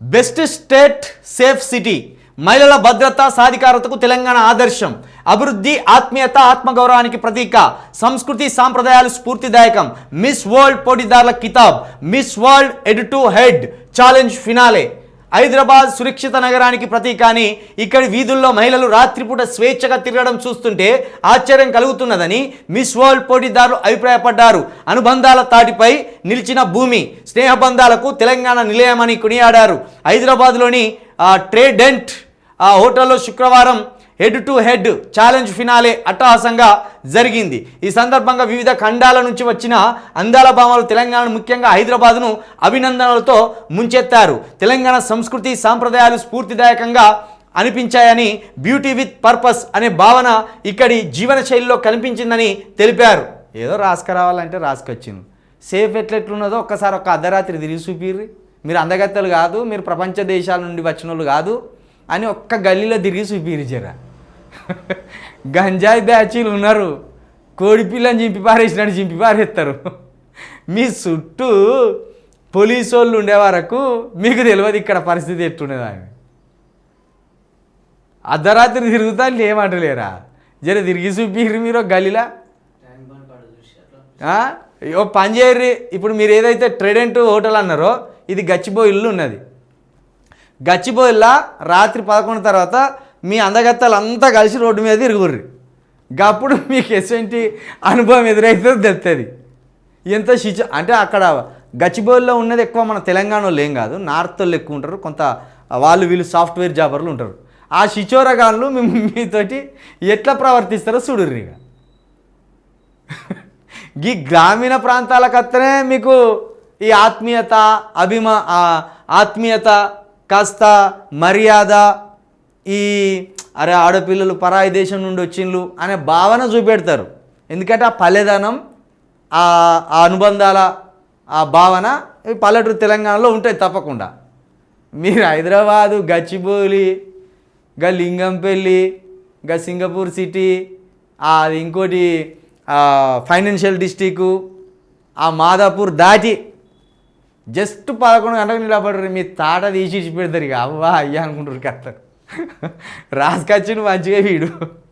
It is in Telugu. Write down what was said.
బెస్ట్ స్టేట్ సేఫ్ సిటీ, మహిళల భద్రత సాధికారతకు తెలంగాణ ఆదర్శం, అభివృద్ధి ఆత్మీయత ఆత్మగౌరవానికి ప్రతీక, సంస్కృతి సాంప్రదాయాలు స్ఫూర్తిదాయకం, మిస్ వరల్డ్ పోటీదారుల కితాబ్, Miss World head to head challenge finale. Hyderabad సురక్షిత నగరానికి ప్రతీక అని ఇక్కడి వీధుల్లో మహిళలు రాత్రిపూట స్వేచ్ఛగా తిరగడం చూస్తుంటే ఆశ్చర్యం కలుగుతున్నదని మిస్ వరల్డ్ పోటీదారులు అభిప్రాయపడ్డారు. అనుబంధాల తాటిపై నిలిచిన భూమి, స్నేహబంధాలకు తెలంగాణ నిలయమని కొనియాడారు. హైదరాబాద్లోని ట్రేడెంట్ హోటల్లో శుక్రవారం head to head challenge finale అట్టహాసంగా జరిగింది. ఈ సందర్భంగా వివిధ ఖండాల నుంచి వచ్చిన అందాల భామలు తెలంగాణ ముఖ్యంగా హైదరాబాద్ను అభినందనలతో ముంచెత్తారు. తెలంగాణ సంస్కృతి సాంప్రదాయాలు స్ఫూర్తిదాయకంగా అనిపించాయని, బ్యూటీ విత్ పర్పస్ అనే భావన ఇక్కడి జీవన శైలిలో కనిపించిందని తెలిపారు. ఏదో రాసుకురావాలంటే రాసుకొచ్చింది. సేఫ్ ఎట్లెట్లున్నదో ఒక్కసారి ఒక్క అర్ధరాత్రి తిరిగి చూపిర్రి. మీరు అందగత్తలు కాదు, మీరు ప్రపంచ దేశాల నుండి వచ్చిన వాళ్ళు కాదు అని ఒక్క గల్లీలో తిరిగి చూపిర్రి. జర గంజాయి బ్యాచీలు ఉన్నారు, కోడిపిల్లని చింపి పారేసినట్టు చింపి పారేస్తారు. మీ చుట్టూ పోలీసు వాళ్ళు ఉండే వరకు మీకు తెలియదు ఇక్కడ పరిస్థితి ఎట్లుండేదని. అర్ధరాత్రి తిరుగుతా ఏమంటలేరా? జర తిరిగి చూపిర్రి మీరు గల్లీలా. ఓ పని చేయర్రి. ఇప్పుడు మీరు ఏదైతే ట్రేడెంట్ హోటల్ అన్నారో ఇది గచ్చిబౌలిలో ఉన్నది. గచ్చిబౌలిలో రాత్రి 11 తర్వాత మీ అందగత్తలు అంతా కలిసి రోడ్డు మీద తిరుగుర్రి. అప్పుడు మీకు ఎటువంటి అనుభవం ఎదురైతే తెలుస్తుంది. ఎంత అంటే అక్కడ గచ్చిబౌలిలో ఉన్నది ఎక్కువ మన తెలంగాణ వాళ్ళు ఏం కాదు, నార్త్ వాళ్ళు ఎక్కువ ఉంటారు, కొంత వీళ్ళు సాఫ్ట్వేర్ జాబర్లు ఉంటారు. ఆ షిచోరగాన్లు మీతోటి ఎట్లా ప్రవర్తిస్తారో చూడుర్రి. ఈ గ్రామీణ ప్రాంతాలకు వస్తేనే మీకు ఈ ఆత్మీయత కాస్త మర్యాద, ఈ ఆడపిల్లలు పరాయి దేశం నుండి వచ్చిండ్రు అనే భావన చూపెడతారు. ఎందుకంటే ఆ పల్లెదనం, ఆ అనుబంధాల ఆ భావన పల్లెటూరు తెలంగాణలో ఉంటాయి తప్పకుండా. మీరు హైదరాబాదు, గచ్చిబౌలి, లింగంపల్లి, సింగపూర్ సిటీ, అది ఇంకోటి ఫైనాన్షియల్ డిస్టిక్, మాదాపూర్ దాటి జస్ట్ 11 గంటలకు నిలబడరు. మీ తాట తీసి పెడతారు. ఇక అవ్వా అయ్యా అనుకుంటారు. కత్తారు రాసుకొచ్చి మంచిగా వీడు